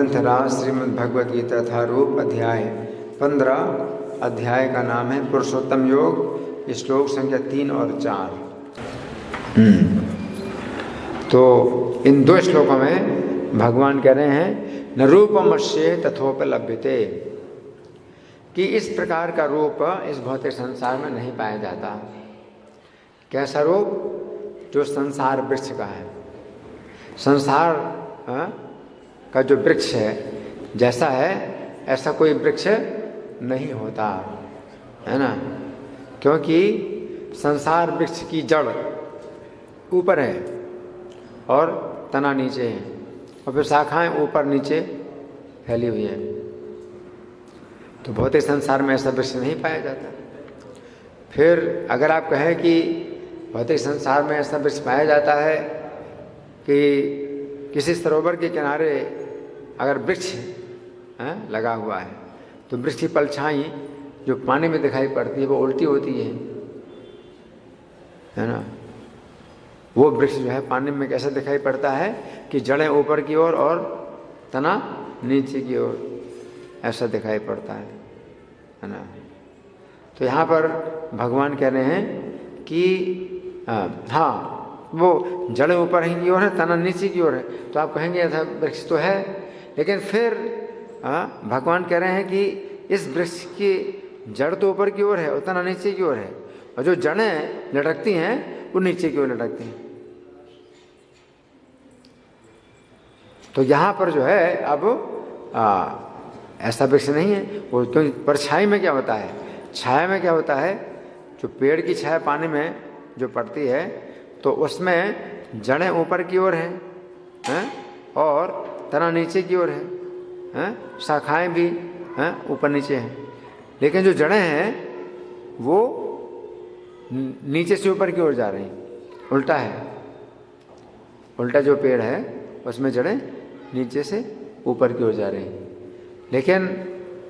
ग्रंथराज श्रीमद् भगवद गीता था रूप अध्याय 15। अध्याय का नाम है पुरुषोत्तम योग। श्लोक संख्या 3 और 4। तो इन दो श्लोकों में भगवान कह रहे हैं न रूपमश्ये तथोपलभ्यते, कि इस प्रकार का रूप इस भौतिक संसार में नहीं पाया जाता। कैसा रूप? जो संसार वृक्ष का है। संसार का जो वृक्ष है जैसा है ऐसा कोई वृक्ष नहीं होता है ना, क्योंकि संसार वृक्ष की जड़ ऊपर है और तना नीचे है और फिर शाखाएं ऊपर नीचे फैली हुई है। तो भौतिक संसार में ऐसा वृक्ष नहीं पाया जाता। फिर अगर आप कहें कि भौतिक संसार में ऐसा वृक्ष पाया जाता है कि किसी सरोवर के किनारे अगर वृक्ष लगा हुआ है तो वृक्ष की परछाई जो पानी में दिखाई पड़ती है वो उल्टी होती है ना। वो वृक्ष जो है पानी में कैसे दिखाई पड़ता है कि जड़ें ऊपर की ओर और तना नीचे की ओर ऐसा दिखाई पड़ता है ना। तो यहाँ पर भगवान कह रहे हैं कि हाँ, वो जड़ें ऊपर की ओर है, तना नीचे की ओर है। तो आप कहेंगे ऐसा वृक्ष तो है, लेकिन फिर भगवान कह रहे हैं कि इस वृक्ष की जड़ तो ऊपर की ओर है और तना नीचे की ओर है, और जो जड़ें लटकती हैं वो नीचे की ओर लटकती हैं। तो यहाँ पर जो है अब ऐसा वृक्ष नहीं है वो, क्योंकि परछाई में क्या होता है, छाया में क्या होता है, जो पेड़ की छाया पानी में जो पड़ती है तो उसमें जड़ें ऊपर की ओर हैं और तना नीचे की ओर है, शाखाएं भी ऊपर नीचे हैं। लेकिन जो जड़ें हैं वो नीचे से ऊपर की ओर जा रही हैं, उल्टा है। उल्टा जो पेड़ है उसमें जड़ें नीचे से ऊपर की ओर जा रही हैं। लेकिन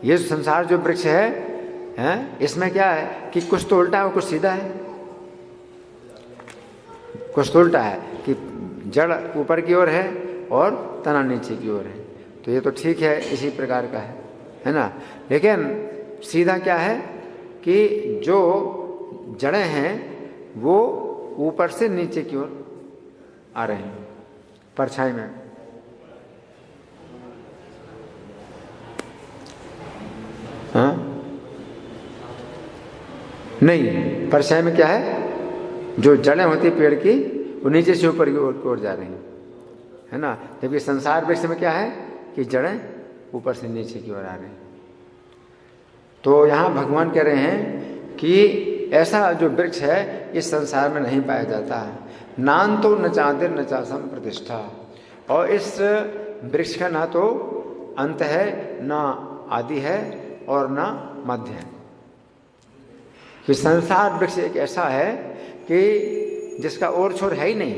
ये संसार जो वृक्ष है इसमें क्या है कि कुछ तो उल्टा है और कुछ सीधा है। कुछ तो उल्टा है कि जड़ ऊपर की ओर है और तना नीचे की ओर है। तो ये तो ठीक है, इसी प्रकार का है ना। लेकिन सीधा क्या है कि जो जड़ें हैं वो ऊपर से नीचे की ओर आ रहे हैं परछाई में। हाँ नहीं, परछाई में क्या है, जो जड़ें होती पेड़ की वो नीचे से ऊपर की ओर जा रही हैं, है ना। जबकि संसार वृक्ष में क्या है कि जड़ें ऊपर से नीचे की ओर आ रही हैं। तो यहाँ भगवान कह रहे हैं कि ऐसा जो वृक्ष है इस संसार में नहीं पाया जाता है। नान तो न चादिर न चासम प्रतिष्ठा, और इस वृक्ष का ना तो अंत है, ना आदि है और ना मध्य है। कि संसार वृक्ष एक ऐसा है कि जिसका ओर छोर है ही नहीं,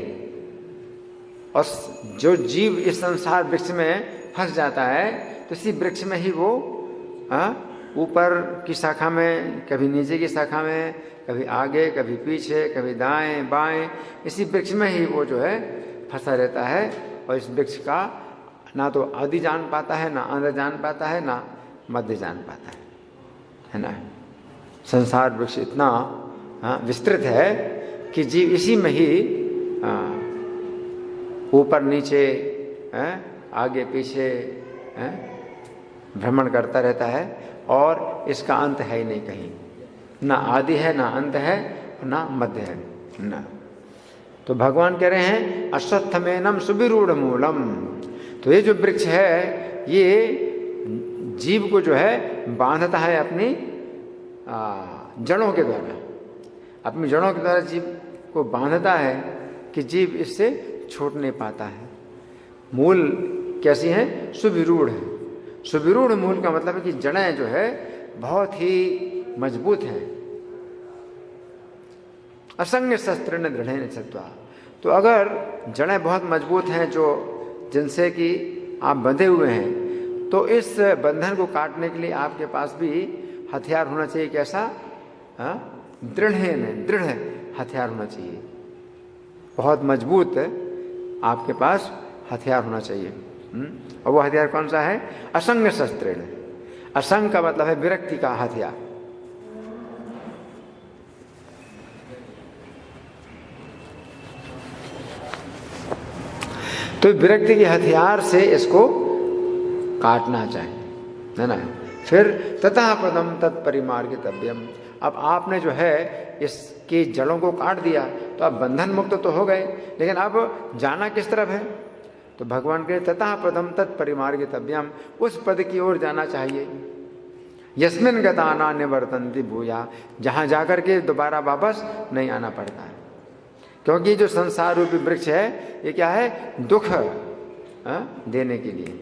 और जो जीव इस संसार वृक्ष में फंस जाता है तो इसी वृक्ष में ही वो ऊपर की शाखा में, कभी नीचे की शाखा में, कभी आगे, कभी पीछे, कभी दाएं बाएं, इसी वृक्ष में ही वो जो है फंसा रहता है। और इस वृक्ष का ना तो आदि जान पाता है, ना अंत जान पाता है, ना मध्य जान पाता है ना। संसार वृक्ष इतना विस्तृत है कि जीव इसी में ही ऊपर नीचे, आगे पीछे भ्रमण करता रहता है, और इसका अंत है ही नहीं कहीं। ना आदि है, ना अंत है, ना मध्य है ना। तो भगवान कह रहे हैं अश्वत्थमेनम सुविरूढ़ मूलम। तो ये जो वृक्ष है ये जीव को जो है बांधता है अपनी जड़ों के द्वारा। अपनी जड़ों के द्वारा जीव को बांधता है कि जीव इससे छूट नहीं पाता है। मूल कैसी है? सुविरूढ़ है। सुविरूढ़ मूल का मतलब है कि जड़ें जो है बहुत ही मजबूत हैं। असंग शस्त्र न दृढ़ छत्वा। तो अगर जड़ें बहुत मजबूत हैं जो जिनसे कि आप बंधे हुए हैं, तो इस बंधन को काटने के लिए आपके पास भी हथियार होना चाहिए। कैसा? दृढ़ हथियार होना चाहिए। बहुत मजबूत आपके पास हथियार होना चाहिए। और वो हथियार कौन सा है? असंग शस्त्रेण। असंग का मतलब है विरक्ति का हथियार। तो विरक्ति के हथियार से इसको काटना चाहिए, है ना। फिर ततः पदम तत्परिमार्गितव्यम। अब आपने जो है इसकी जड़ों को काट दिया तो आप बंधन मुक्त तो हो गए, लेकिन अब जाना किस तरफ है? तो भगवान के ततः पदम तत्परिमार्गितव्यम, उस पद की ओर जाना चाहिए। यस्मिन गता न निवर्तन्ति भूया, जहाँ जाकर के दोबारा वापस नहीं आना पड़ता है। क्योंकि जो संसार रूपी वृक्ष है ये क्या है? दुख देने के लिए,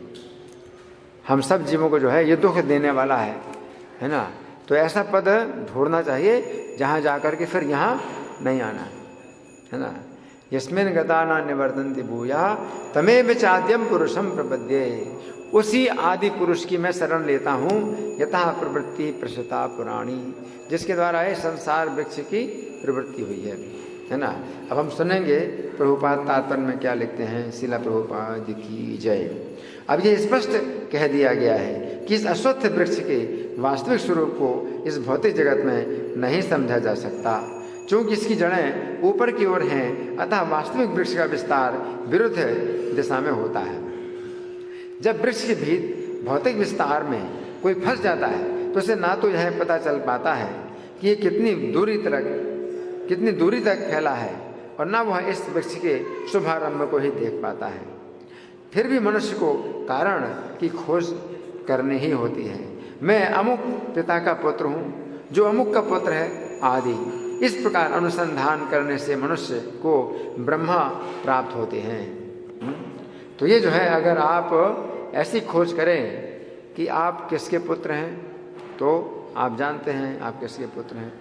हम सब जीवों को जो है ये दुख देने वाला है ना। तो ऐसा पद ढूंढना चाहिए जहाँ जाकर के फिर यहाँ नहीं आना है ना। यस्मिन गता न निवर्तन्ति भूया तमेव चाद्यम पुरुषम प्रपद्ये, उसी आदि पुरुष की मैं शरण लेता हूँ। यथा प्रवृत्ति प्रसता पुराणी, जिसके द्वारा ये संसार वृक्ष की प्रवृत्ति हुई है ना। अब हम सुनेंगे प्रभुपाद तात्पर्य में क्या लिखते हैं। शिला प्रभुपाद की जय। अब ये स्पष्ट कह दिया गया है कि इस अश्वत्थ वृक्ष के वास्तविक स्वरूप को इस भौतिक जगत में नहीं समझा जा सकता, क्योंकि इसकी जड़ें ऊपर की ओर हैं, अतः वास्तविक वृक्ष का विस्तार विरुद्ध दिशा में होता है। जब वृक्ष के भीतर भौतिक विस्तार में कोई फंस जाता है तो उसे ना तो यह पता चल पाता है कि ये कितनी दूरी तक फैला है, और ना वह इस वृक्ष के शुभारंभ को ही देख पाता है। फिर भी मनुष्य को कारण की खोज करनी ही होती है। मैं अमुक पिता का पुत्र हूँ, जो अमुक का पुत्र है आदि। इस प्रकार अनुसंधान करने से मनुष्य को ब्रह्मा प्राप्त होते हैं। तो ये जो है, अगर आप ऐसी खोज करें कि आप किसके पुत्र हैं, तो आप जानते हैं आप किसके पुत्र हैं।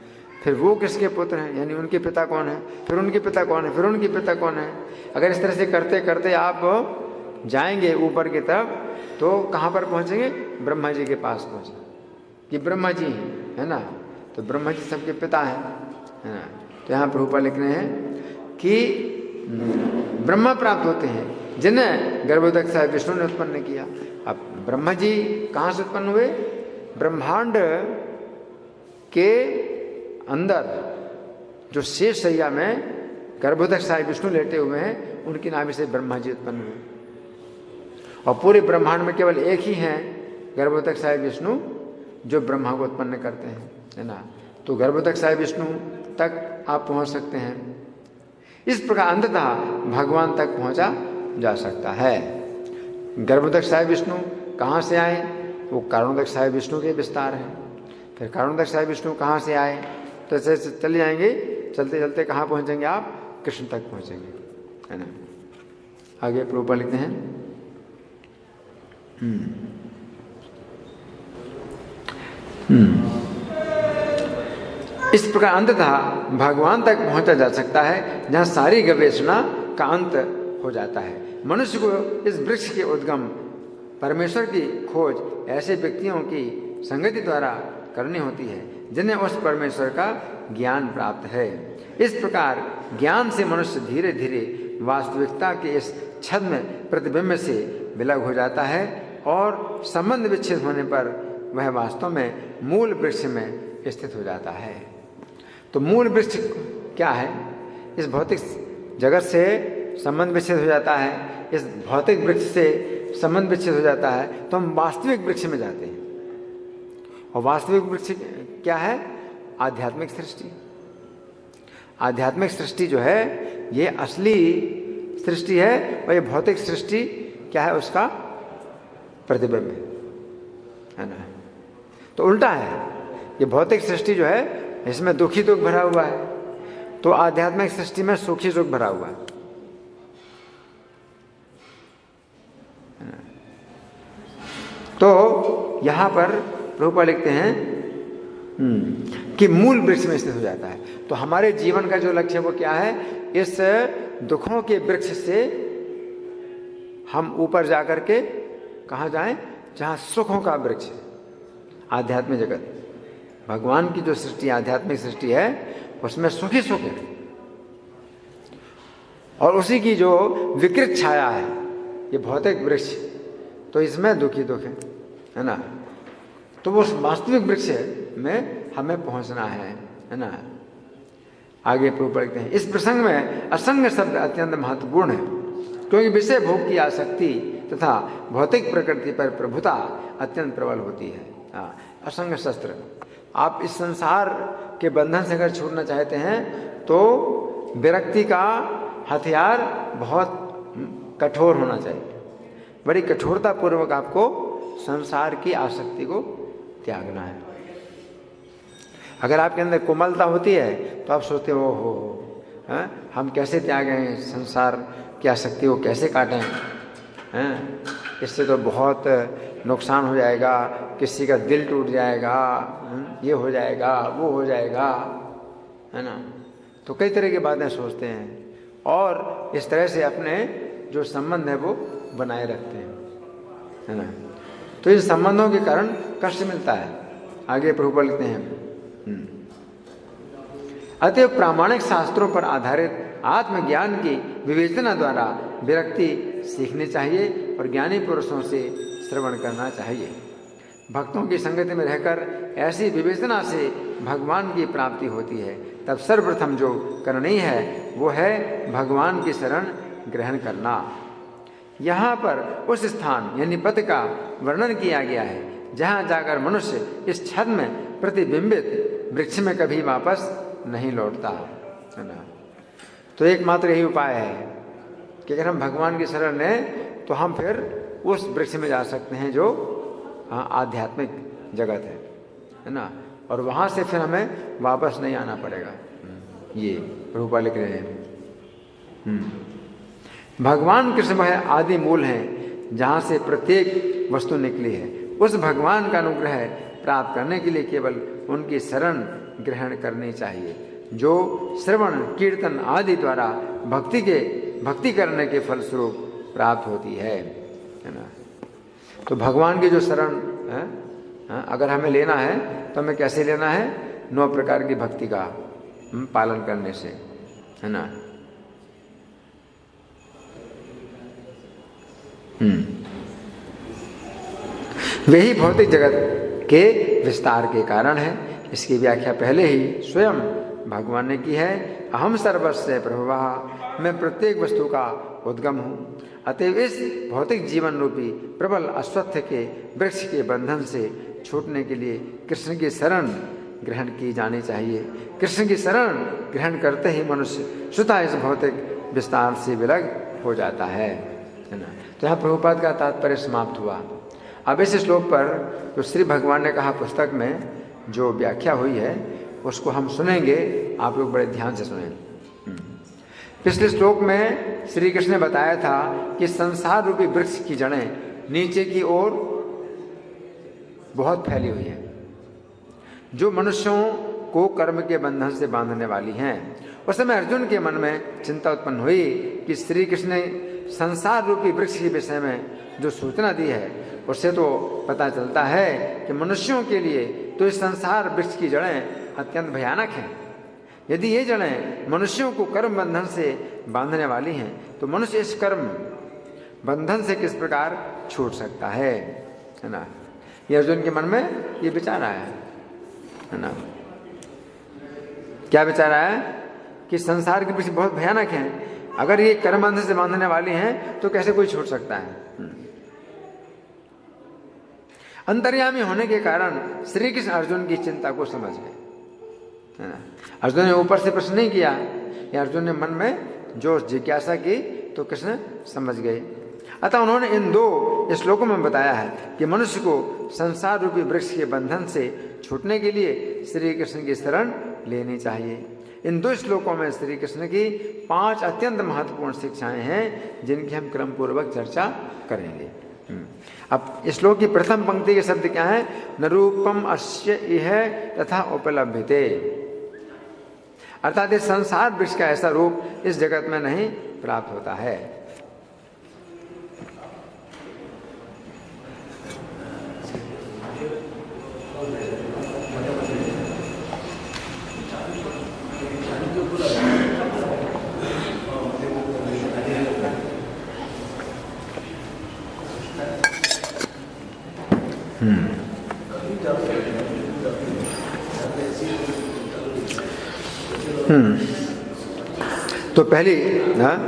फिर वो किसके पुत्र हैं, यानी उनके पिता कौन है, फिर उनके पिता कौन है, फिर उनके पिता कौन है। अगर इस तरह से करते करते आप जाएंगे ऊपर की तरफ, तो कहाँ पर पहुँचेंगे? ब्रह्मा जी के पास पहुँचेंगे कि ब्रह्मा जी है ना। तो ब्रह्मा जी सबके पिता हैं, है ना। तो यहाँ प्रभुपाद लिख रहे हैं कि ब्रह्मा प्राप्त होते हैं जिन्हें गर्भोदक साहिब विष्णु ने उत्पन्न किया। अब ब्रह्मा जी कहाँ से उत्पन्न हुए? ब्रह्मांड के अंदर जो शेष शैया में गर्भोदक साहिब विष्णु लेटे हुए हैं, उनकी नाभि से ब्रह्मा जी उत्पन्न हुए। और पूरे ब्रह्मांड में केवल एक ही हैं गर्भोदक साहिब विष्णु जो ब्रह्मा को उत्पन्न करते हैं, है ना। तो गर्भोदक साहिब विष्णु तक आप पहुंच सकते हैं। इस प्रकार अंततः भगवान तक पहुंचा जा सकता है। गर्भोदक साहिब विष्णु कहाँ से आए? वो कारणोदक साहिब विष्णु के विस्तार हैं। फिर कारणोदक साहिब विष्णु कहाँ से आए? तो ऐसे चले जाएंगे, चलते चलते कहाँ पहुँचेंगे आप? कृष्ण तक पहुँचेंगे, है ना। आगे प्रभुपाद लिखते हैं इस प्रकार अंततः भगवान तक पहुंचा जा सकता है, जहां सारी गवेषणा का अंत हो जाता है। मनुष्य को इस वृक्ष के उद्गम परमेश्वर की खोज ऐसे व्यक्तियों की संगति द्वारा करनी होती है जिन्हें उस परमेश्वर का ज्ञान प्राप्त है। इस प्रकार ज्ञान से मनुष्य धीरे धीरे वास्तविकता के इस छद्म प्रतिबिंब से विलग हो जाता है, और संबंध विच्छेद होने पर वह वास्तव में मूल वृक्ष में स्थित हो जाता है। तो मूल वृक्ष क्या है? इस भौतिक जगत से संबंध विच्छेद हो जाता है, इस भौतिक वृक्ष से संबंध विच्छेद हो जाता है, तो हम वास्तविक वृक्ष में जाते हैं। और वास्तविक वृक्ष क्या है? आध्यात्मिक सृष्टि। आध्यात्मिक सृष्टि जो है ये असली सृष्टि है, और ये भौतिक सृष्टि क्या है? उसका प्रतिबिंब है ना। तो उल्टा है, ये भौतिक सृष्टि जो है इसमें दुखी दुख भरा हुआ है, तो आध्यात्मिक सृष्टि में सुखी सुख भरा हुआ है। तो यहां पर प्रभुपाद लिखते हैं कि मूल वृक्ष में स्थित हो जाता है। तो हमारे जीवन का जो लक्ष्य है वो क्या है? इस दुखों के वृक्ष से हम ऊपर जाकर के कहाँ जाएं? जहाँ सुखों का वृक्ष है, आध्यात्मिक जगत। भगवान की जो सृष्टि आध्यात्मिक सृष्टि है उसमें सुखी सुख है, और उसी की जो विकृत छाया है ये भौतिक वृक्ष तो इसमें दुख ही दुख है ना। तो वो वास्तविक वृक्ष में हमें पहुंचना है ना। आगे प्रभु पढ़ते हैं, इस प्रसंग में असंग शब्द अत्यंत महत्वपूर्ण है, क्योंकि विषय भोग की आसक्ति तथा भौतिक प्रकृति पर प्रभुता अत्यंत प्रबल होती है। असंग शस्त्र, आप इस संसार के बंधन से अगर छूटना चाहते हैं तो विरक्ति का हथियार बहुत कठोर होना चाहिए। बड़ी कठोरता पूर्वक आपको संसार की आसक्ति को त्यागना है। अगर आपके अंदर कोमलता होती है तो आप सोचते हो हम कैसे त्यागें, संसार की आसक्ति को कैसे काटें, इससे तो बहुत नुकसान हो जाएगा, किसी का दिल टूट जाएगा, ये हो जाएगा, वो हो जाएगा, है ना। तो कई तरह की बातें सोचते हैं और इस तरह से अपने जो संबंध है वो बनाए रखते हैं, है ना। तो इन संबंधों के कारण कष्ट मिलता है। आगे प्रभु लिखते हैं, अतः प्रामाणिक शास्त्रों पर आधारित आत्मज्ञान की विवेचना द्वारा विरक्ति सीखनी चाहिए और ज्ञानी पुरुषों से श्रवण करना चाहिए। भक्तों की संगति में रहकर ऐसी विवेचना से भगवान की प्राप्ति होती है। तब सर्वप्रथम जो करनी है वो है भगवान की शरण ग्रहण करना। यहाँ पर उस स्थान यानी पद का वर्णन किया गया है जहाँ जाकर मनुष्य इस छद्म में प्रतिबिंबित वृक्ष में कभी वापस नहीं लौटता, है ना। तो एकमात्र यही उपाय है कि अगर हम भगवान की शरण लें तो हम फिर उस वृक्ष में जा सकते हैं जो आध्यात्मिक जगत है ना। और वहाँ से फिर हमें वापस नहीं आना पड़ेगा। ये रूपा लिख रहे हैं, भगवान कृष्ण वह आदि मूल हैं जहाँ से प्रत्येक वस्तु निकली है। उस भगवान का अनुग्रह प्राप्त करने के लिए केवल उनकी शरण ग्रहण करनी चाहिए, जो श्रवण कीर्तन आदि द्वारा भक्ति करने के फलस्वरूप प्राप्त होती है ना। तो भगवान की जो शरण है, अगर हमें लेना है तो हमें कैसे लेना है? 9 प्रकार की भक्ति का पालन करने से, है ना। वही भौतिक जगत के विस्तार के कारण है। इसकी व्याख्या पहले ही स्वयं भगवान ने की है। अहम सर्वस्य प्रभवः, मैं प्रत्येक वस्तु का उद्गम हूँ। अतएव इस भौतिक जीवन रूपी प्रबल अश्वत्थ के वृक्ष के बंधन से छूटने के लिए कृष्ण की शरण ग्रहण की जानी चाहिए। कृष्ण की शरण ग्रहण करते ही मनुष्य स्वतः इस भौतिक विस्तार से विलग हो जाता है ना। तो यहाँ प्रभुपाद का तात्पर्य समाप्त हुआ। अब इस श्लोक पर जो श्री भगवान ने कहा पुस्तक में जो व्याख्या हुई है उसको हम सुनेंगे, आप लोग बड़े ध्यान से सुनें। पिछले श्लोक में श्री कृष्ण ने बताया था कि संसार रूपी वृक्ष की जड़ें नीचे की ओर बहुत फैली हुई हैं, जो मनुष्यों को कर्म के बंधन से बांधने वाली हैं। उस समय अर्जुन के मन में चिंता उत्पन्न हुई कि श्री कृष्ण ने संसार रूपी वृक्ष के विषय में जो सूचना दी है उससे तो पता चलता है कि मनुष्यों के लिए तो इस संसार वृक्ष की जड़ें अत्यंत भयानक हैं। यदि ये जड़ें मनुष्यों को कर्म बंधन से बांधने वाली हैं तो मनुष्य इस कर्म बंधन से किस प्रकार छूट सकता है ना। ये अर्जुन के मन में ये विचार आया है ना। क्या विचार आया? कि संसार के वृक्ष बहुत भयानक हैं, अगर ये कर्म बंधन से बांधने वाली हैं तो कैसे कोई छूट सकता है। अंतर्यामी होने के कारण श्री कृष्ण अर्जुन की चिंता को समझ गए, है ना। अर्जुन ने ऊपर से प्रश्न नहीं किया, या अर्जुन ने मन में जो जिज्ञासा की तो कृष्ण समझ गए। अतः उन्होंने इन 2 श्लोकों में बताया है कि मनुष्य को संसार रूपी वृक्ष के बंधन से छूटने के लिए श्री कृष्ण की शरण लेनी चाहिए। इन 2 श्लोकों में श्री कृष्ण की 5 अत्यंत महत्वपूर्ण शिक्षाएं हैं जिनकी हम क्रम पूर्वक चर्चा करेंगे। अब इस श्लोक की प्रथम पंक्ति के शब्द क्या है? न रूपम अस्य इह तथा उपलभ्यते, अर्थात इस संसार वृक्ष का ऐसा रूप इस जगत में नहीं प्राप्त होता है। तो पहली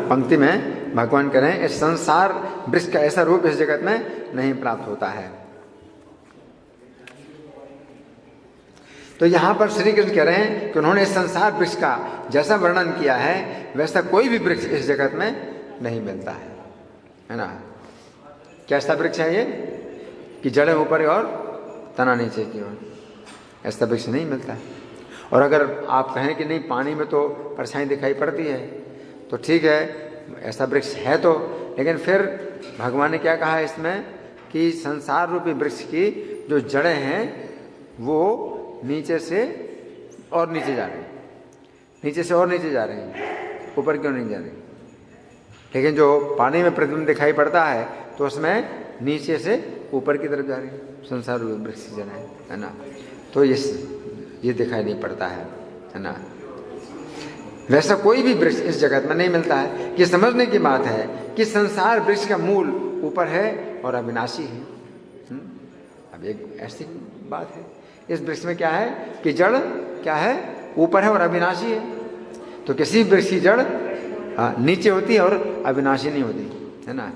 पंक्ति में भगवान कह रहे हैं इस संसार वृक्ष का ऐसा रूप इस जगत में नहीं प्राप्त होता है। तो यहां पर श्री कृष्ण कह रहे हैं कि उन्होंने इस संसार वृक्ष का जैसा वर्णन किया है वैसा कोई भी वृक्ष इस जगत में नहीं मिलता है ना। कैसा वृक्ष है ये कि जड़ें ऊपर और तना नीचे की ओर, ऐसा वृक्ष नहीं मिलता है। और अगर आप कहें कि नहीं पानी में तो परछाई दिखाई पड़ती है तो ठीक है, ऐसा वृक्ष है तो, लेकिन फिर भगवान ने क्या कहा है इसमें कि संसार रूपी वृक्ष की जो जड़ें हैं वो नीचे से और नीचे जा रही हैं, नीचे से और नीचे जा रही हैं, ऊपर क्यों नहीं जा रही। लेकिन जो पानी में प्रतिबिंब दिखाई पड़ता है तो उसमें नीचे से ऊपर की तरफ जा रही है संसार रूपी वृक्ष की जड़ें, है ना। तो ये दिखाई नहीं पड़ता है ना। वैसा कोई भी वृक्ष इस जगत में नहीं मिलता है। ये समझने की बात है कि संसार वृक्ष का मूल ऊपर है और अविनाशी है। अब एक ऐसी बात है इस वृक्ष में क्या है कि जड़ क्या है, ऊपर है और अविनाशी है। तो किसी वृक्ष की जड़ नीचे होती है और अविनाशी नहीं होती, है ना।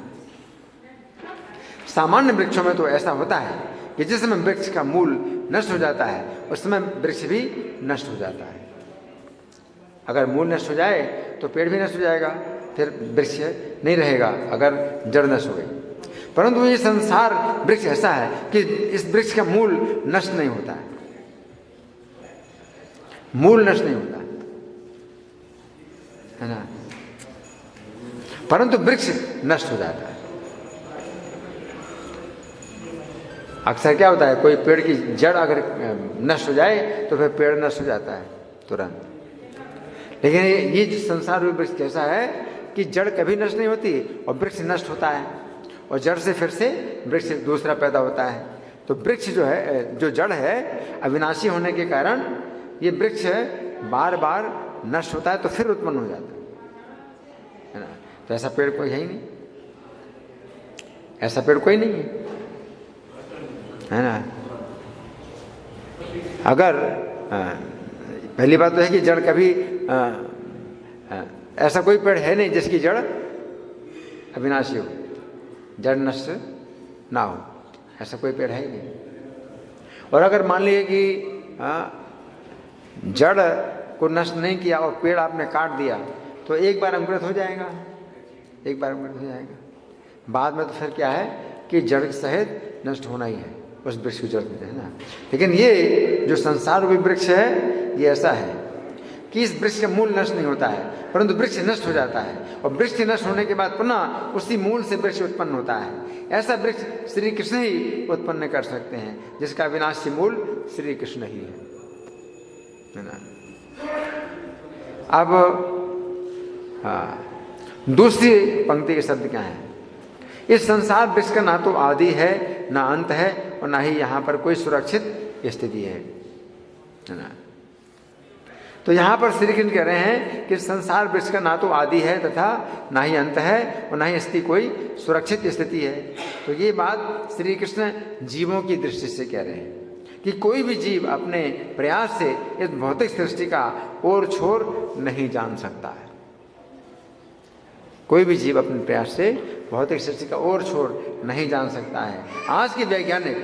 सामान्य वृक्षों में तो ऐसा होता है कि जिस समय वृक्ष का मूल नष्ट हो जाता है उस समय वृक्ष भी नष्ट हो जाता है। अगर मूल नष्ट हो जाए तो पेड़ भी नष्ट हो जाएगा, फिर वृक्ष नहीं रहेगा अगर जड़ नष्ट हो गई। परंतु ये संसार वृक्ष ऐसा है कि इस वृक्ष का मूल नष्ट नहीं होता है, मूल नष्ट नहीं होता है ना, परंतु वृक्ष नष्ट हो जाता है। अक्सर क्या होता है, कोई पेड़ की जड़ अगर नष्ट हो जाए तो फिर पेड़ नष्ट हो जाता है तुरंत। लेकिन ये जो संसार रूपी वृक्ष कैसा है कि जड़ कभी नष्ट नहीं होती और वृक्ष नष्ट होता है और जड़ से फिर से वृक्ष दूसरा पैदा होता है। तो वृक्ष जो है, जो जड़ है, अविनाशी होने के कारण ये वृक्ष बार बार नष्ट होता है तो फिर उत्पन्न हो जाता है ना। तो ऐसा पेड़ कोई है ही नहीं, ऐसा पेड़ कोई नहीं है ना। अगर पहली बात तो है कि जड़ कभी ऐसा कोई पेड़ है नहीं जिसकी जड़ अविनाशी हो, जड़ नष्ट ना हो, ऐसा कोई पेड़ है ही नहीं। और अगर मान लीजिए कि जड़ को नष्ट नहीं किया और पेड़ आपने काट दिया तो एक बार अंकुरित हो जाएगा, एक बार अंकुरित हो जाएगा, बाद में तो फिर क्या है कि जड़ सहित नष्ट होना ही है उस वृक्ष की जड़ में, है ना। लेकिन ये जो संसार रूपी वृक्ष है ये ऐसा है कि इस वृक्ष का मूल नष्ट नहीं होता है, परंतु वृक्ष नष्ट हो जाता है और वृक्ष के नष्ट होने के बाद पुनः उसी मूल से वृक्ष उत्पन्न होता है। ऐसा वृक्ष श्री कृष्ण ही उत्पन्न कर सकते हैं जिसका विनाशी मूल श्री कृष्ण ही है ना। अब दूसरी पंक्ति के शब्द क्या है, इस संसार वृक्ष का ना तो आदि है ना अंत है और ना ही यहाँ पर कोई सुरक्षित स्थिति है ना। तो यहाँ पर श्री कृष्ण कह रहे हैं कि संसार वृक्ष का ना तो आदि है तथा ना ही अंत है और ना ही इसकी कोई सुरक्षित स्थिति है। तो ये बात श्री कृष्ण जीवों की दृष्टि से कह रहे हैं कि कोई भी जीव अपने प्रयास से इस भौतिक सृष्टि का ओर छोर नहीं जान सकता है। कोई भी जीव अपने प्रयास से भौतिक सृष्टि का ओर छोर नहीं जान सकता है। आज के वैज्ञानिक,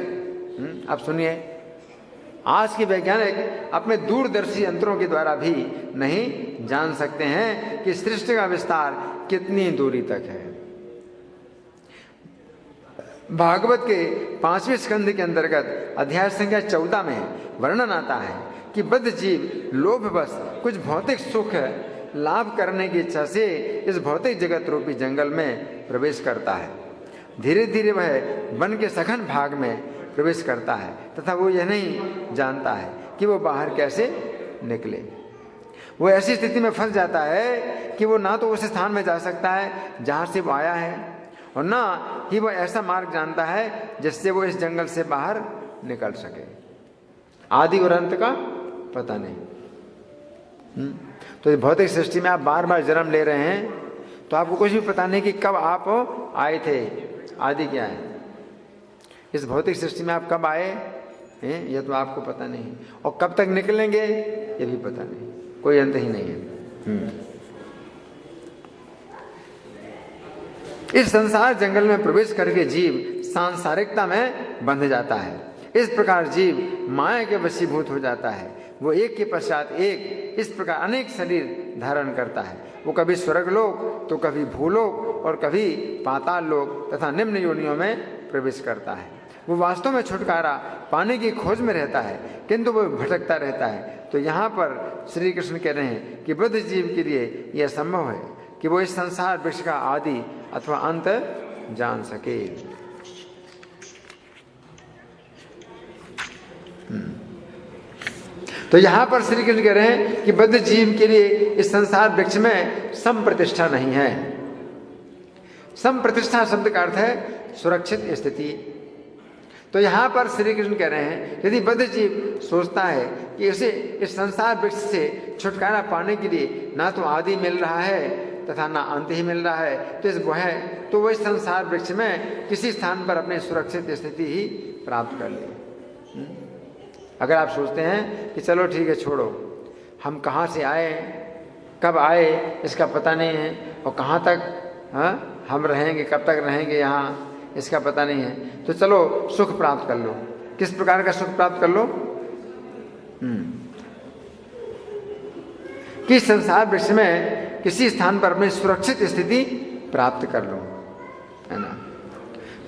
आप सुनिए, आज के वैज्ञानिक अपने दूरदर्शी यंत्रों के द्वारा भी नहीं जान सकते हैं कि सृष्टि का विस्तार कितनी दूरी तक है। भागवत के 5वें स्कंध के अंतर्गत अध्याय संख्या 14 में वर्णन आता है कि बद्ध जीव लोभवश कुछ भौतिक सुख लाभ करने की इच्छा से इस भौतिक जगत रूपी जंगल में प्रवेश करता है। धीरे धीरे वह वन के सघन भाग में प्रवेश करता है तथा वो यह नहीं जानता है कि वो बाहर कैसे निकले। वो ऐसी स्थिति में फंस जाता है कि वो ना तो उस स्थान में जा सकता है जहाँ से वो आया है और ना ही वो ऐसा मार्ग जानता है जिससे वो इस जंगल से बाहर निकल सके। आदि और अंत का पता नहीं। तो भौतिक सृष्टि में आप बार बार जन्म ले रहे हैं तो आपको कुछ भी पता नहीं कि कब आप आए थे, आदि क्या है। इस भौतिक सृष्टि में आप कब आए हैं यह तो आपको पता नहीं, और कब तक निकलेंगे ये भी पता नहीं, कोई अंत ही नहीं है। इस संसार जंगल में प्रवेश करके जीव सांसारिकता में बंध जाता है। इस प्रकार जीव माया के वशीभूत हो जाता है। वो एक के पश्चात एक इस प्रकार अनेक शरीर धारण करता है। वो कभी स्वर्गलोक तो कभी भूलोक और कभी पाताल लोक तथा निम्न योनियों में प्रवेश करता है। वो वास्तव में छुटकारा पाने की खोज में रहता है, किंतु वो भटकता रहता है। तो यहाँ पर श्री कृष्ण कह रहे हैं कि बुद्ध जीव के लिए यह संभव है कि वो इस संसार वृक्ष का आदि अथवा अंत जान सके। तो यहां पर श्री कृष्ण कह रहे हैं कि बद्ध जीव के लिए इस संसार वृक्ष में समप्रतिष्ठा नहीं है। समप्रतिष्ठा शब्द का अर्थ है सुरक्षित स्थिति। तो यहां पर श्री कृष्ण कह रहे हैं यदि बद्ध जीव सोचता है कि उसे इस संसार वृक्ष से छुटकारा पाने के लिए ना तो आदि मिल रहा है तथा ना अंत ही मिल रहा है, तो वो इस संसार वृक्ष में किसी स्थान पर अपनी सुरक्षित स्थिति ही प्राप्त कर ले। अगर आप सोचते हैं कि चलो ठीक है छोड़ो, हम कहाँ से आए कब आए इसका पता नहीं है, और कहाँ तक हम रहेंगे, कब तक रहेंगे यहाँ इसका पता नहीं है, तो चलो सुख प्राप्त कर लो। किस प्रकार का सुख प्राप्त कर लो? कि संसार वृक्ष में किसी स्थान पर अपनी सुरक्षित स्थिति प्राप्त कर लो, है ना।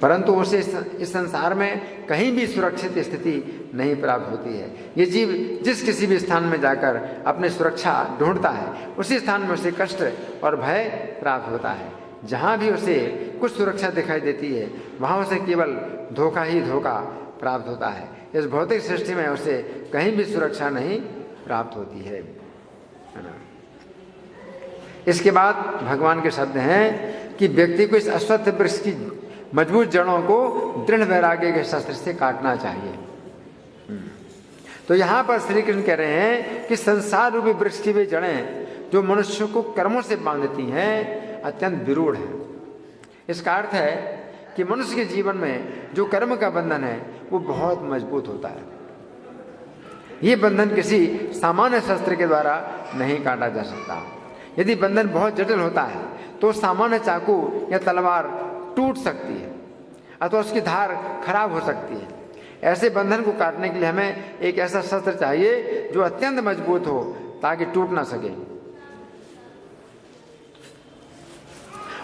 परंतु उसे इस संसार में कहीं भी सुरक्षित स्थिति नहीं प्राप्त होती है। ये जीव जिस किसी भी स्थान में जाकर अपनी सुरक्षा ढूंढता है, उसी स्थान में उसे कष्ट और भय प्राप्त होता है। जहाँ भी उसे कुछ सुरक्षा दिखाई देती है वहाँ उसे केवल धोखा ही धोखा प्राप्त होता है। इस भौतिक सृष्टि में उसे कहीं भी सुरक्षा नहीं प्राप्त होती है ना। इसके बाद भगवान के शब्द हैं कि व्यक्ति को इस अश्वत्थ वृक्ष की मजबूत जड़ों को दृढ़ वैराग्य के शस्त्र से काटना चाहिए। तो यहाँ पर श्री कृष्ण कह रहे हैं कि संसार रूपी वृक्ष की वे जड़ें जो मनुष्य को कर्मों से बांधती हैं अत्यंत विरूढ़ है। इसका अर्थ है कि मनुष्य के जीवन में जो कर्म का बंधन है वो बहुत मजबूत होता है। ये बंधन किसी सामान्य शस्त्र के द्वारा नहीं काटा जा सकता। यदि बंधन बहुत जटिल होता है तो सामान्य चाकू या तलवार टूट सकती है अथवा उसकी धार खराब हो सकती है। ऐसे बंधन को काटने के लिए हमें एक ऐसा शस्त्र चाहिए जो अत्यंत मजबूत हो ताकि टूट ना सके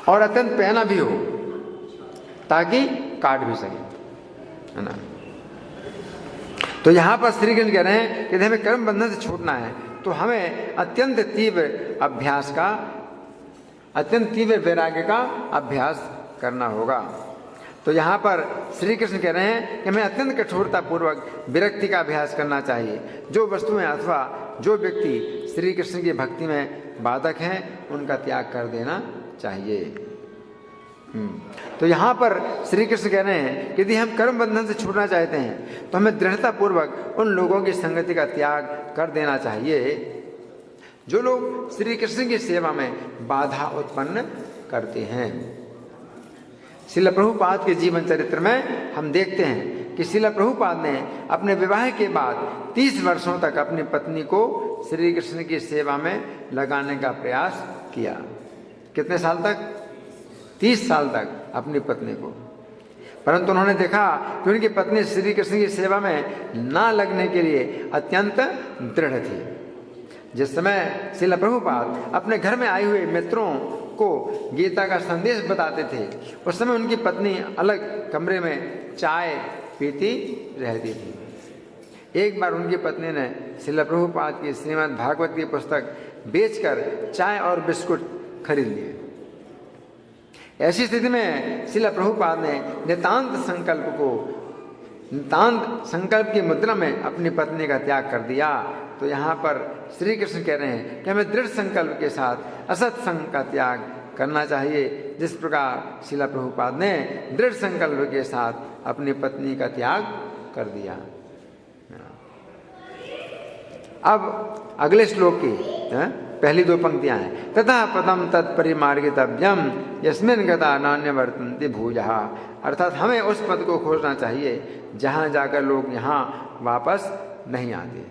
और अत्यंत पहना भी हो ताकि काट भी सके, है ना। तो यहाँ पर श्री कृष्ण कह रहे हैं कि यदि हमें कर्म बंधन से छूटना है तो हमें अत्यंत तीव्र अभ्यास का, अत्यंत तीव्र वैराग्य का अभ्यास करना होगा। तो यहाँ पर श्री कृष्ण कह रहे हैं कि हमें अत्यंत कठोरता पूर्वक विरक्ति का अभ्यास करना चाहिए। जो वस्तुएं अथवा जो व्यक्ति श्री कृष्ण की भक्ति में बाधक हैं उनका त्याग कर देना चाहिए। तो यहाँ पर श्री कृष्ण कह रहे हैं कि यदि हम कर्म बंधन से छूटना चाहते हैं तो हमें दृढ़ता पूर्वक उन लोगों की संगति का त्याग कर देना चाहिए जो लोग श्री कृष्ण की सेवा में बाधा उत्पन्न करते हैं। श्रील प्रभुपाद के जीवन चरित्र में हम देखते हैं कि श्रील प्रभुपाद ने अपने विवाह के बाद 30 वर्षों तक अपनी पत्नी को श्री कृष्ण की सेवा में लगाने का प्रयास किया। कितने साल तक? 30 साल तक अपनी पत्नी को। परंतु उन्होंने देखा कि उनकी पत्नी श्री कृष्ण की सेवा में ना लगने के लिए अत्यंत दृढ़ थी। जिस समय श्रील प्रभुपाद अपने घर में आए हुए मित्रों को गीता का संदेश बताते थे उस समय उनकी पत्नी अलग कमरे में चाय पीती रहती थी। एक बार उनकी पत्नी ने श्रील प्रभुपाद की श्रीमद् भागवत की पुस्तक बेचकर चाय और बिस्कुट खरीद लिए। ऐसी स्थिति में श्रील प्रभुपाद ने नितांत संकल्प की मुद्रा में अपनी पत्नी का त्याग कर दिया। तो यहाँ पर श्री कृष्ण कह रहे हैं कि हमें दृढ़ संकल्प के साथ असत संग का त्याग करना चाहिए, जिस प्रकार श्रील प्रभुपाद ने दृढ़ संकल्प के साथ अपनी पत्नी का त्याग कर दिया। अब अगले श्लोक की पहली 2 पंक्तियां हैं, तथा पदम तत्परिमार्गितव्यम यस्मिन् गता नान्य वर्तन्ते भूयः। अर्थात हमें उस पद को खोजना चाहिए जहां जाकर लोग यहाँ वापस नहीं आते।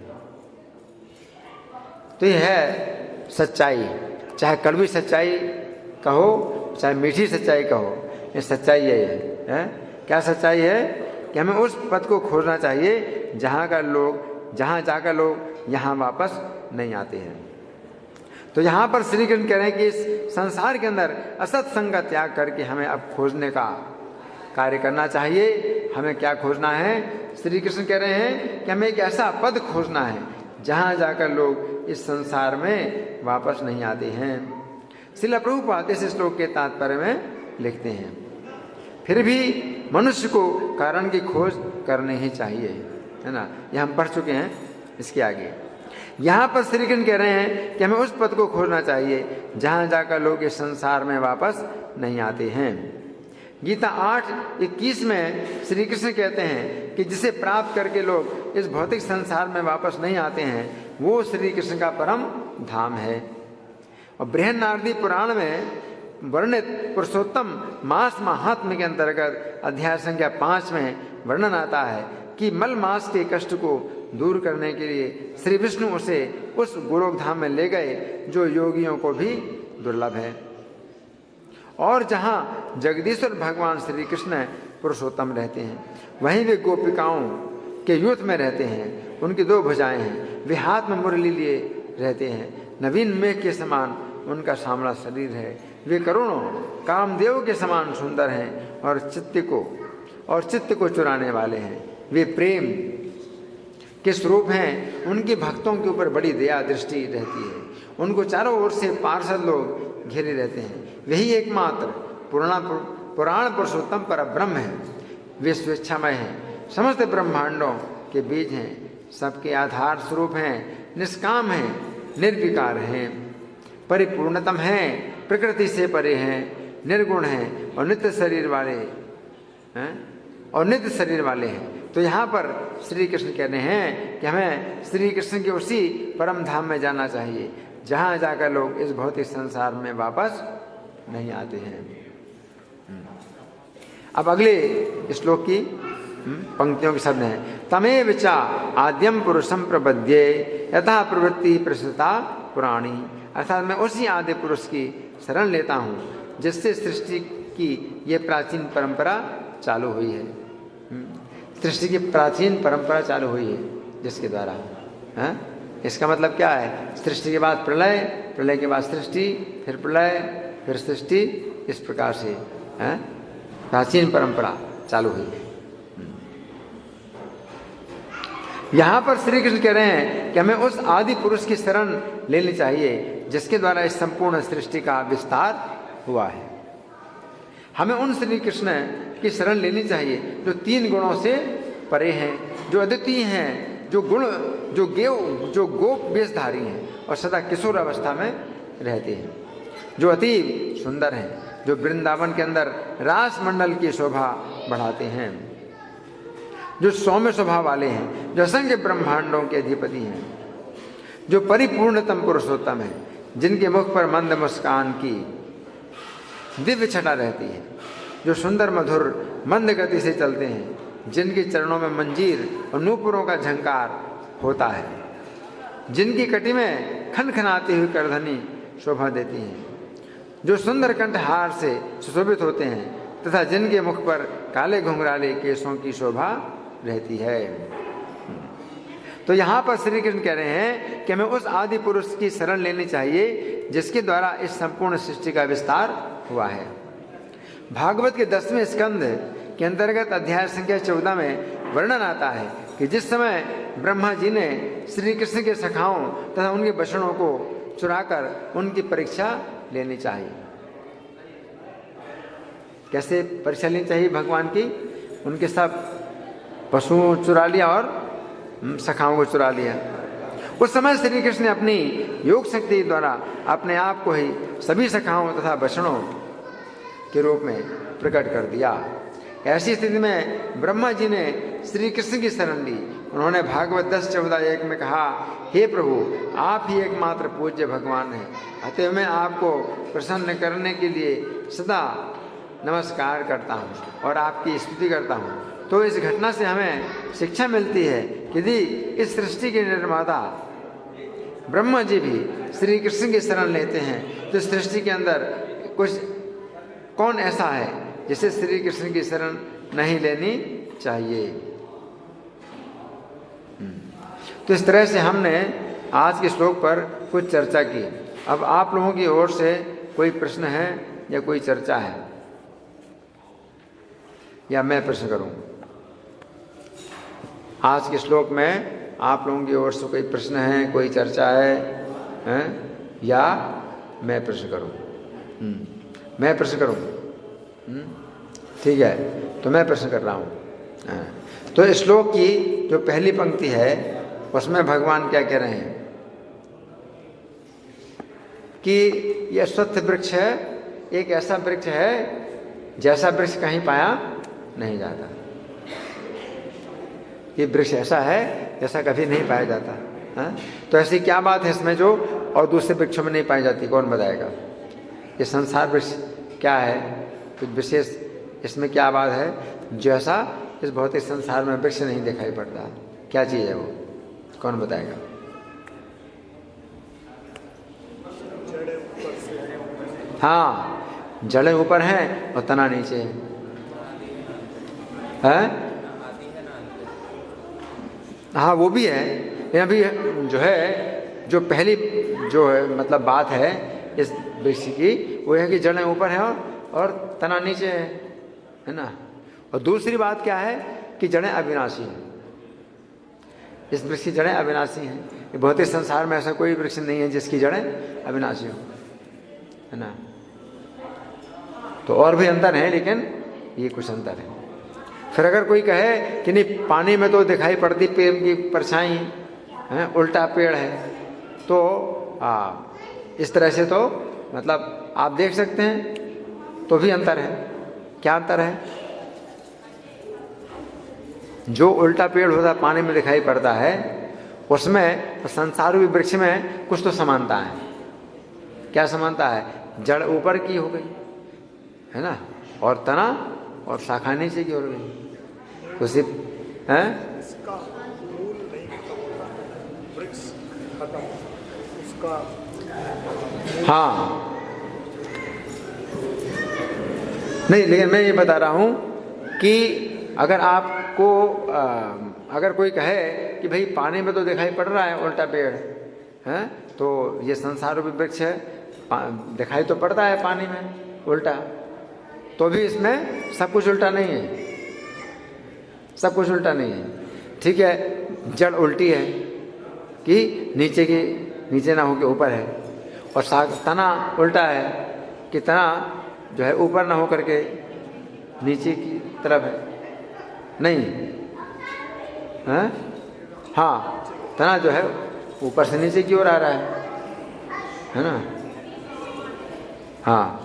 तो यह है सच्चाई, चाहे कड़वी सच्चाई कहो चाहे मीठी सच्चाई कहो, ये सच्चाई यही है। क्या सच्चाई है कि हमें उस पद को खोजना चाहिए जहाँ जाकर लोग यहाँ वापस नहीं आते हैं। तो यहाँ पर श्री कृष्ण कह रहे हैं कि इस संसार के अंदर असत संग का त्याग करके हमें अब खोजने का कार्य करना चाहिए। हमें क्या खोजना है? श्री कृष्ण कह रहे हैं कि हमें एक ऐसा पद खोजना है जहाँ जाकर लोग इस संसार में वापस नहीं आते हैं। श्रील प्रभुपाद इस श्लोक के तात्पर्य में लिखते हैं, फिर भी मनुष्य को कारण की खोज करनी ही चाहिए, है ना। यह हम पढ़ चुके हैं। इसके आगे यहाँ पर श्री कृष्ण कह रहे हैं कि हमें उस पद को खोजना चाहिए जहाँ जाकर लोग इस संसार में वापस नहीं आते हैं। गीता 8:21 में श्री कृष्ण कहते हैं कि जिसे प्राप्त करके लोग इस भौतिक संसार में वापस नहीं आते हैं वो श्री कृष्ण का परम धाम है। और बृहन्नारदी पुराण में वर्णित पुरुषोत्तम मास महात्म्य के अंतर्गत अध्याय संख्या 5 में वर्णन आता है कि मल मास के कष्ट को दूर करने के लिए श्री विष्णु उसे उस गोलोक धाम में ले गए जो योगियों को भी दुर्लभ है, और जहाँ जगदीश्वर भगवान श्री कृष्ण पुरुषोत्तम रहते हैं वहीं वे गोपिकाओं के यूथ में रहते हैं। उनकी 2 भुजाएं हैं, वे हाथ में मुरली लिए रहते हैं। नवीन मेघ के समान उनका सांवला शरीर है, वे करोड़ों कामदेव के समान सुंदर हैं और चित्त को चुराने वाले हैं। वे प्रेम के स्वरूप हैं, उनके भक्तों के ऊपर बड़ी दया दृष्टि रहती है। उनको चारों ओर से पार्षद लोग घेरे रहते हैं। वही एकमात्र पुराण पुरुषोत्तम पर ब्रह्म है। वे स्वेच्छामय हैं, समस्त ब्रह्मांडों के बीज हैं, सबके आधार स्वरूप हैं, निष्काम हैं, निर्विकार हैं, परिपूर्णतम हैं, प्रकृति से परे हैं, निर्गुण हैं और नित्य शरीर वाले हैं। तो यहाँ पर श्री कृष्ण कह रहे हैं कि हमें श्री कृष्ण के उसी परम धाम में जाना चाहिए जहाँ जाकर लोग इस भौतिक संसार में वापस नहीं आते हैं। अब अगले श्लोक की पंक्तियों के शब्द हैं, तमेव च आद्यम पुरुषम प्रपद्ये यथा प्रवृत्ति प्रसृता पुराणी। अर्थात मैं उसी आदि पुरुष की शरण लेता हूँ जिससे सृष्टि की ये प्राचीन परंपरा चालू हुई है। सृष्टि की प्राचीन परंपरा चालू हुई है जिसके द्वारा, इसका मतलब क्या है? सृष्टि के बाद प्रलय, प्रलय के बाद सृष्टि, फिर प्रलय, फिर सृष्टि, इस प्रकार से प्राचीन परंपरा चालू हुई है। यहाँ पर श्री कृष्ण कह रहे हैं कि हमें उस आदि पुरुष की शरण लेनी चाहिए जिसके द्वारा इस संपूर्ण सृष्टि का विस्तार हुआ है। हमें उन श्री कृष्ण की शरण लेनी चाहिए जो 3 गुणों से परे हैं, जो अद्वितीय हैं, जो गोप वेशधारी हैं और सदा किशोर अवस्था में रहते हैं, जो अति सुंदर हैं, जो वृंदावन के अंदर रास मंडल की शोभा बढ़ाते हैं, जो सौम्य स्वभाव वाले हैं, जो असंख्य ब्रह्मांडों के अधिपति हैं, जो परिपूर्णतम पुरुषोत्तम है, जिनके मुख पर मंद मुस्कान की दिव्य छटा रहती है, जो सुंदर मधुर मंद गति से चलते हैं, जिनके चरणों में मंजीर और नूपुरों का झंकार होता है, जिनकी कटी में खनखनाती हुई करधनी शोभा देती है, जो सुंदर कंठहार से सुशोभित होते हैं तथा जिनके मुख पर काले घुंघराले केशों की शोभा रहती है। तो यहाँ पर श्री कृष्ण कह रहे हैं कि हमें उस आदि पुरुष की शरण लेनी चाहिए जिसके द्वारा इस संपूर्ण सृष्टि का विस्तार हुआ है। भागवत के 10वें स्कंद के अंतर्गत अध्याय संख्या 14 में वर्णन आता है कि जिस समय ब्रह्मा जी ने श्री कृष्ण के सखाओं तथा उनके बछड़ों को चुराकर उनकी परीक्षा लेनी चाहिए। कैसे परीक्षा लेनी चाहिए भगवान की? उनके सब पशुओं चुरा लिया और सखाओं को चुरा लिया। उस समय श्री कृष्ण ने अपनी योग शक्ति द्वारा अपने आप को ही सभी सखाओं तथा बछड़ों के रूप में प्रकट कर दिया। ऐसी स्थिति में ब्रह्मा जी ने श्री कृष्ण की शरण ली उन्होंने भागवत 10:14-1 में कहा, हे प्रभु, आप ही एकमात्र पूज्य भगवान हैं, अतः मैं आपको प्रसन्न करने के लिए सदा नमस्कार करता हूँ और आपकी स्तुति करता हूँ। तो इस घटना से हमें शिक्षा मिलती है कि यदि इस सृष्टि के निर्माता ब्रह्मा जी भी श्री कृष्ण की शरण लेते हैं तो सृष्टि के अंदर कुछ कौन ऐसा है जिसे श्री कृष्ण की शरण नहीं लेनी चाहिए। तो इस तरह से हमने आज के श्लोक पर कुछ चर्चा की। अब आप लोगों की ओर से कोई प्रश्न है या कोई चर्चा है, या मैं प्रश्न करूं? आज के श्लोक में आप लोगों की ओर से कोई प्रश्न है, कोई चर्चा है, या मैं प्रश्न करूं? मैं प्रश्न करूं? ठीक है, तो मैं प्रश्न कर रहा हूं। तो इस श्लोक की जो पहली पंक्ति है उसमें भगवान क्या कह रहे हैं कि यह अश्वत्थ वृक्ष है, एक ऐसा वृक्ष है जैसा वृक्ष कहीं पाया नहीं जाता। ये वृक्ष ऐसा है जैसा कभी नहीं पाया जाता है। तो ऐसी क्या बात है इसमें जो और दूसरे वृक्षों में नहीं पाई जाती? कौन बताएगा? ये संसार वृक्ष क्या है, कुछ विशेष इसमें क्या बात है जो ऐसा इस भौतिक संसार में वृक्ष नहीं दिखाई पड़ता? क्या चीज़ है वो? कौन बताएगा? हाँ, जड़ें ऊपर हैं और तना नीचे है। हाँ, वो भी है। अभी जो है, जो पहली जो है मतलब बात है इस वृक्ष की, वो है कि जड़ें ऊपर हैं और तना नीचे है ना। और दूसरी बात क्या है कि जड़ें अविनाशी हैं। इस वृक्ष की जड़ें अविनाशी हैं। भौतिक संसार में ऐसा कोई वृक्ष नहीं है जिसकी जड़ें अविनाशी हो, है ना। तो और भी अंतर है, लेकिन ये कुछ अंतर है। फिर अगर कोई कहे कि नहीं, पानी में तो दिखाई पड़ती पेड़ की परछाई है, उल्टा पेड़ है, तो इस तरह से तो मतलब आप देख सकते हैं, तो भी अंतर है। क्या अंतर है? जो उल्टा पेड़ होता पानी में दिखाई पड़ता है उसमें संसार रूपी वृक्ष में कुछ तो समानता है। क्या समानता है? जड़ ऊपर की हो गई है ना, और तना और शाखा नीचे की हो गई। तो सिर्फ है इसका मूल नहीं वृक्ष खत्म उसका। हाँ, नहीं, लेकिन मैं ये बता रहा हूँ कि अगर आपको अगर कोई कहे कि भाई पानी में तो दिखाई पड़ रहा है उल्टा पेड़ है, तो ये संसार रूपी वृक्ष है, दिखाई तो पड़ता है पानी में उल्टा, तो भी इसमें सब कुछ उल्टा नहीं है, सब कुछ उल्टा नहीं है। ठीक है, जड़ उल्टी है कि नीचे ना होकर ऊपर है, और तना उल्टा है कि तना जो है ऊपर ना हो करके नीचे की तरफ है। नहीं है? हाँ, तना जो है ऊपर से नीचे की ओर आ रहा है ना। हाँ,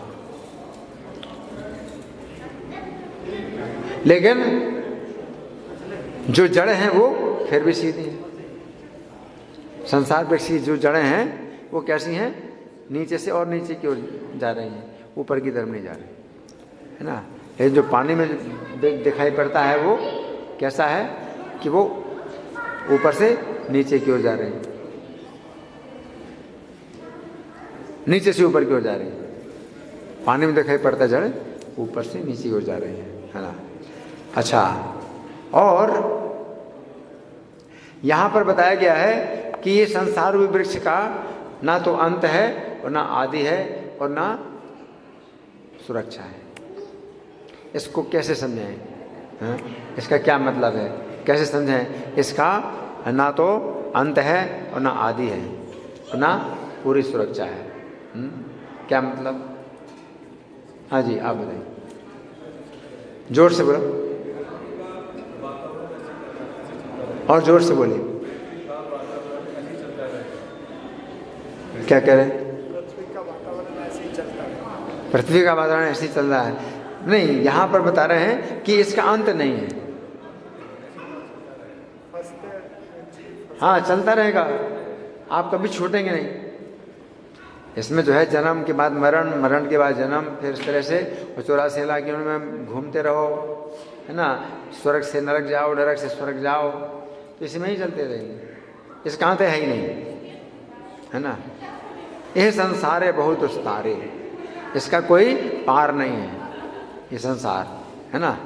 लेकिन जो जड़ें हैं वो फिर भी सीधी हैं। संसार वृक्ष की जो जड़ें हैं वो कैसी हैं? नीचे से और नीचे की ओर जा रही हैं, ऊपर की तरफ नहीं जा रही है ना। ये जो पानी में दिखाई पड़ता है वो कैसा है कि वो ऊपर से नीचे की ओर जा रही है, नीचे से ऊपर की ओर जा रही है। पानी में दिखाई पड़ता है जड़ ऊपर से नीचे की ओर जा रही है ना। अच्छा, और यहाँ पर बताया गया है कि ये संसार रूपी वृक्ष का ना तो अंत है और ना आदि है और ना सुरक्षा है। इसको कैसे समझें? इसका क्या मतलब है? कैसे समझें? इसका ना तो अंत है और ना आदि है और ना पूरी सुरक्षा है। क्या मतलब? हाँ जी, आप बताइए, जोर से बोलो और जोर से बोलिए। क्या कह रहे हैं? पृथ्वी का वातावरण ऐसे ही चलता है। पृथ्वी का वातावरण ऐसे ही चल रहा है? नहीं, यहाँ पर बता रहे हैं कि इसका अंत नहीं है। फंसते हाँ चलता रहेगा, आप कभी छूटेंगे नहीं। इसमें जो है जन्म के बाद मरण, मरण के बाद जन्म, फिर इस तरह से 84 लाख योनियों में घूमते रहो, है ना। स्वर्ग से नरक जाओ, नरक से स्वर्ग जाओ, तो इसमें ही चलते रहेंगे, इसका अंत है ही नहीं, है ना। यह संसार है बहुत उस्तारे, इसका कोई पार नहीं है ये संसार, है ना।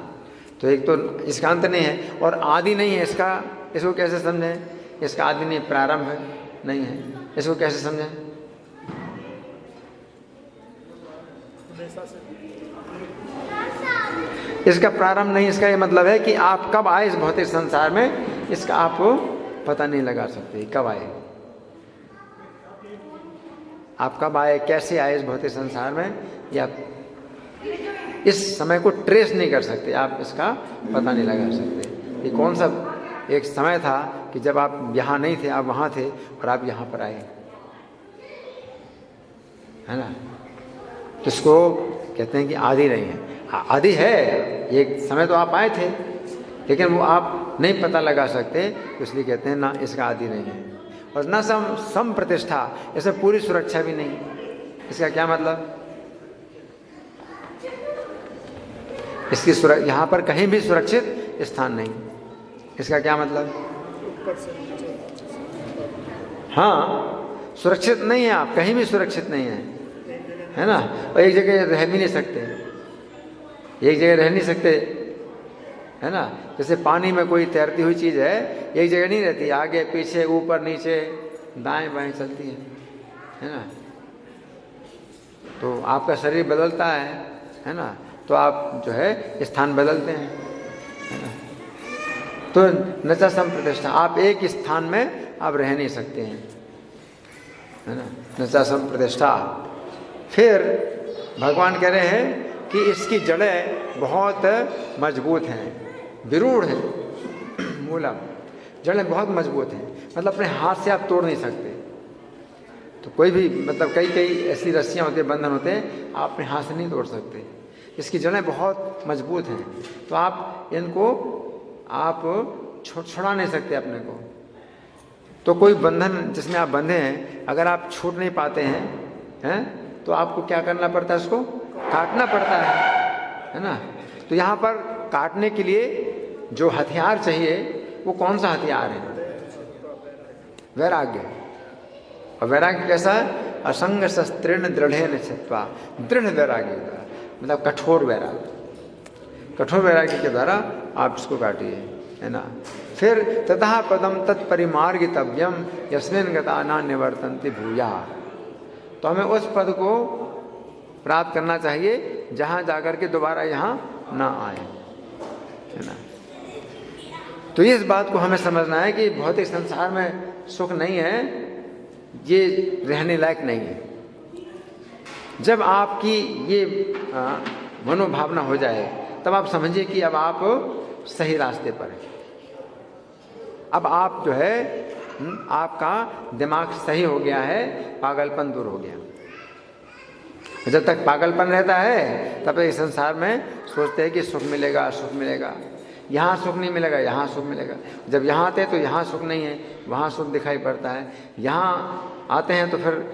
तो एक तो इसका अंत नहीं है और आदि नहीं है इसका। इसको कैसे समझें? इसका आदि नहीं, प्रारंभ नहीं है, इसको कैसे समझें? इसका प्रारंभ नहीं, इसका ये मतलब है कि आप कब आए इस भौतिक संसार में, इसका आप पता नहीं लगा सकते। कब आए, आप कब आए, कैसे आए इस भौतिक संसार में, या इस समय को ट्रेस नहीं कर सकते, आप इसका पता नहीं लगा सकते। ये कौन सा एक समय था कि जब आप यहाँ नहीं थे, आप वहाँ थे और आप यहाँ पर आए, है ना। तो इसको कहते हैं कि आदि नहीं है। आदि है, एक समय तो आप आए थे, लेकिन वो आप नहीं पता लगा सकते, इसलिए कहते हैं ना इसका आदि नहीं है। और न सम प्रतिष्ठा, ऐसे पूरी सुरक्षा भी नहीं। इसका क्या मतलब? इसकी यहाँ पर कहीं भी सुरक्षित स्थान नहीं। इसका क्या मतलब? हाँ, सुरक्षित नहीं है, आप कहीं भी सुरक्षित नहीं है ना। और एक जगह रह भी नहीं सकते, एक जगह रह नहीं सकते, है ना। जैसे पानी में कोई तैरती हुई चीज़ है, एक जगह नहीं रहती, आगे पीछे ऊपर नीचे दाएं बाएं चलती है ना। तो आपका शरीर बदलता है ना, तो आप जो है स्थान बदलते हैं, है ना। तो नचा संप्रतिष्ठा, आप एक स्थान में आप रह नहीं सकते हैं, है ना। नचा संप्रतिष्ठा। फिर भगवान कह रहे हैं कि इसकी जड़ें बहुत मजबूत हैं, विरूढ़ है मूलम, जड़ें बहुत मजबूत हैं, मतलब अपने हाथ से आप तोड़ नहीं सकते। तो कोई भी मतलब कई ऐसी रस्सियाँ होती हैं, बंधन होते हैं, आप अपने हाथ से नहीं तोड़ सकते। इसकी जड़ें बहुत मजबूत हैं, तो आप इनको आप छुड़ा नहीं सकते अपने को। तो कोई बंधन जिसमें आप बंधे हैं, अगर आप छूट नहीं पाते हैं तो आपको क्या करना पड़ता है? उसको काटना पड़ता है ना। तो यहाँ पर काटने के लिए जो हथियार चाहिए वो कौन सा हथियार है? वैराग्य। और वैराग्य कैसा है? असंग शस्त्रेण दृढ़ेन छित्त्वा, दृढ़ वैराग्य, मतलब कठोर वैराग्य। कठोर वैराग्य के द्वारा आप इसको काटिए, है ना। फिर ततः पदम तत्परिमार्गितव्यम यस्मिन् गता न निवर्तन्ति भूया। तो हमें उस पद को प्राप्त करना चाहिए जहाँ जाकर के दोबारा यहाँ ना आए, है ना। तो इस बात को हमें समझना है कि भौतिक संसार में सुख नहीं है, ये रहने लायक नहीं है। जब आपकी ये मनोभावना हो जाए, तब आप समझिए कि अब आप सही रास्ते पर हैं। अब आप जो है आपका दिमाग सही हो गया है, पागलपन दूर हो गया। जब तक पागलपन रहता है तब तक इस संसार में सोचते हैं कि सुख मिलेगा, सुख मिलेगा, यहाँ सुख नहीं मिलेगा, यहाँ सुख मिलेगा। जब यहाँ आते हैं तो यहाँ सुख नहीं है, वहाँ सुख दिखाई पड़ता है। यहाँ आते हैं तो फिर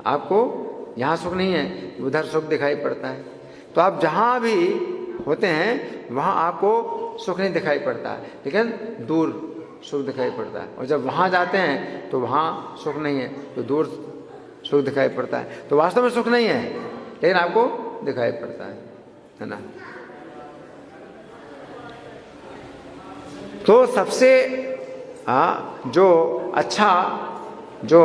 आपको यहाँ सुख नहीं है, उधर सुख दिखाई पड़ता है। तो आप जहाँ भी होते हैं वहाँ आपको सुख नहीं दिखाई पड़ता है, लेकिन दूर सुख दिखाई पड़ता है। और जब वहाँ जाते हैं तो वहाँ सुख नहीं है, तो दूर सुख दिखाई पड़ता है। तो वास्तव में सुख नहीं है, लेकिन आपको दिखाई पड़ता है ना। तो सबसे जो अच्छा जो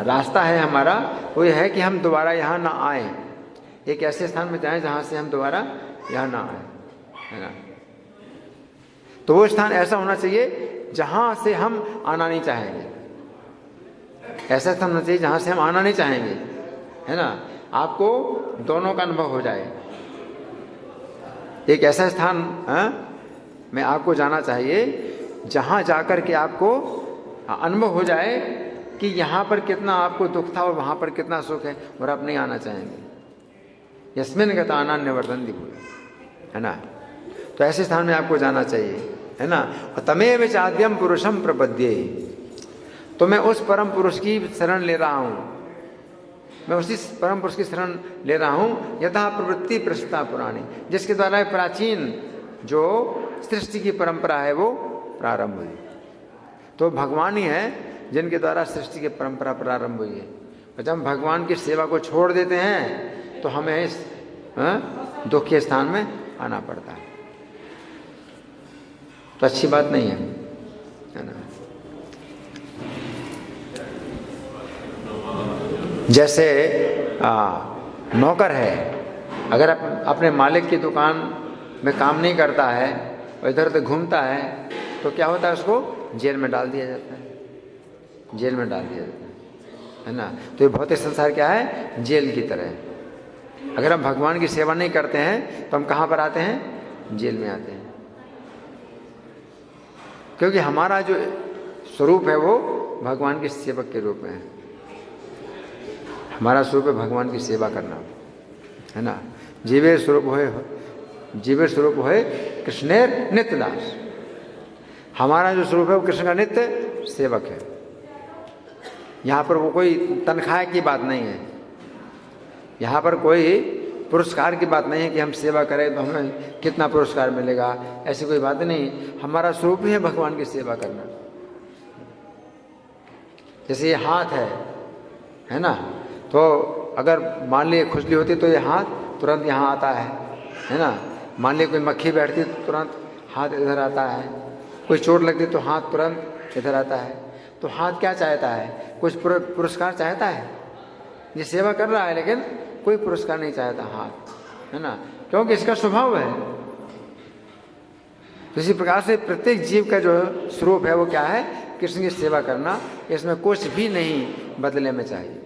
रास्ता है हमारा, वो ये है कि हम दोबारा यहाँ ना आए, एक ऐसे स्थान में जाएं जहाँ से हम दोबारा यहाँ ना आए, है ना। तो वो स्थान ऐसा होना चाहिए जहाँ से हम आना नहीं चाहेंगे, ऐसा स्थान होना चाहिए जहाँ से हम आना नहीं चाहेंगे, है ना। आपको दोनों का अनुभव हो जाए। एक ऐसा स्थान में आपको जाना चाहिए जहाँ जाकर के आपको अनुभव हो जाए कि यहाँ पर कितना आपको दुख था और वहाँ पर कितना सुख है, और आप नहीं आना चाहेंगे। यस्मिन् गता न निवर्तन्ति भूया, है ना। तो ऐसे स्थान में आपको जाना चाहिए, है ना। और तमेव चाद्यम पुरुषम प्रपद्ये, तो मैं उस परम पुरुष की शरण ले रहा हूँ, मैं उसी परम पुरुष की शरण ले रहा हूँ। यथा प्रवृत्ति प्रस्तुता पुराणी, जिसके द्वारा प्राचीन जो सृष्टि की परंपरा है वो प्रारंभ हुई। तो भगवान ही है जिनके द्वारा सृष्टि की परंपरा प्रारंभ हुई है। और जब हम भगवान की सेवा को छोड़ देते हैं तो हमें इस दुख के स्थान में आना पड़ता है, तो अच्छी बात नहीं है ना। जैसे नौकर है, अगर अपने मालिक की दुकान में काम नहीं करता है और इधर उधर घूमता है तो क्या होता है, उसको जेल में डाल दिया जाता है, जेल में डाल दिया जाता है ना। तो ये भौतिक संसार क्या है, जेल की तरह है। अगर हम भगवान की सेवा नहीं करते हैं तो हम कहाँ पर आते हैं, जेल में आते हैं। क्योंकि हमारा जो स्वरूप है वो भगवान के सेवक के रूप में है। हमारा स्वरूप है भगवान की सेवा करना, है ना। जीवे स्वरूप है कृष्णेर नित्य दास। हमारा जो स्वरूप है वो कृष्ण का नित्य सेवक है। यहाँ पर वो कोई तनख्वाह की बात नहीं है, यहाँ पर कोई पुरस्कार की बात नहीं है कि हम सेवा करें तो हमें कितना पुरस्कार मिलेगा, ऐसी कोई बात नहीं। हमारा स्वरूप ही है भगवान की सेवा करना। जैसे ये हाथ है ना, तो अगर मान लीजिए खुजली होती तो ये हाथ तुरंत यहाँ आता है ना। मान लीजिए कोई मक्खी बैठती तो तुरंत हाथ इधर आता है, कोई चोट लगती तो हाथ तुरंत इधर आता है। तो हाथ क्या चाहता है, कुछ पुरस्कार चाहता है। ये सेवा कर रहा है लेकिन कोई पुरस्कार नहीं चाहता हाथ, है ना, क्योंकि इसका स्वभाव है। तो इसी प्रकार से प्रत्येक जीव का जो स्वरूप है वो क्या है, कृष्ण की सेवा करना। इसमें कुछ भी नहीं बदले में चाहिए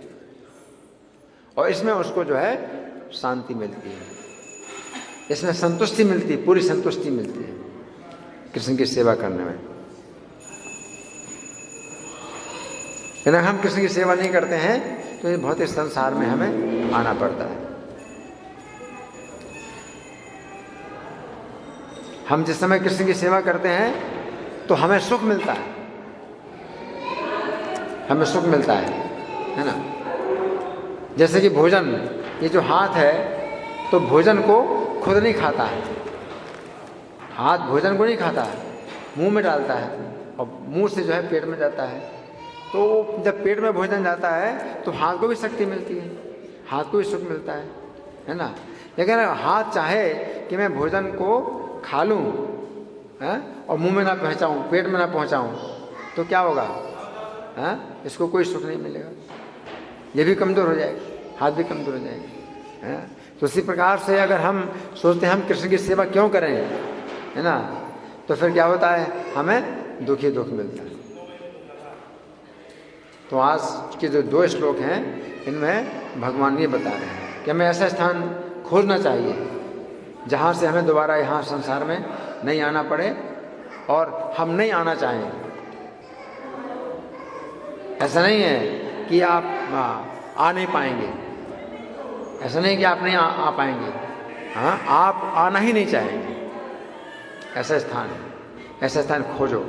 और इसमें उसको जो है शांति मिलती है, इसमें संतुष्टि मिलती है, पूरी संतुष्टि मिलती है कृष्ण की सेवा करने में। यदि हम कृष्ण की सेवा नहीं करते हैं तो ये भौतिक संसार में हमें आना पड़ता है। हम जिस समय कृष्ण की सेवा करते हैं तो हमें सुख मिलता है, हमें सुख मिलता है ना। जैसे कि भोजन, ये जो हाथ है तो भोजन को खुद नहीं खाता है, हाथ भोजन को नहीं खाता है, मुंह में डालता है और मुंह से जो है पेट में जाता है। तो जब पेट में भोजन जाता है तो हाथ को भी शक्ति मिलती है, हाथ को भी सुख मिलता है ना। लेकिन हाथ चाहे कि मैं भोजन को खा लूँ और मुंह में ना पहुँचाऊँ, पेट में ना पहुँचाऊँ, तो क्या होगा, इसको कोई सुख नहीं मिलेगा, ये भी कमज़ोर हो जाएगा, हाथ भी कमज़ोर हो जाएगा। तो इसी प्रकार से अगर हम सोचते हैं हम कृष्ण की सेवा क्यों करें, है ना, तो फिर क्या होता है, हमें दुख ही दुख मिलता है। तो आज के जो 2 श्लोक हैं इनमें भगवान ये बता रहे हैं कि हमें ऐसा स्थान खोजना चाहिए जहाँ से हमें दोबारा यहाँ संसार में नहीं आना पड़े और हम नहीं आना चाहें। ऐसा नहीं है कि आप आ नहीं पाएंगे, ऐसा नहीं कि आप नहीं आ पाएंगे, हाँ, आप आना ही नहीं चाहेंगे। ऐसा स्थान है, ऐसा स्थान खोजो।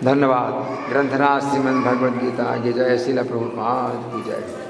धन्यवाद। ग्रंथराज श्रीमद् भगवद गीता की जय, श्रील प्रभुपाद की जय।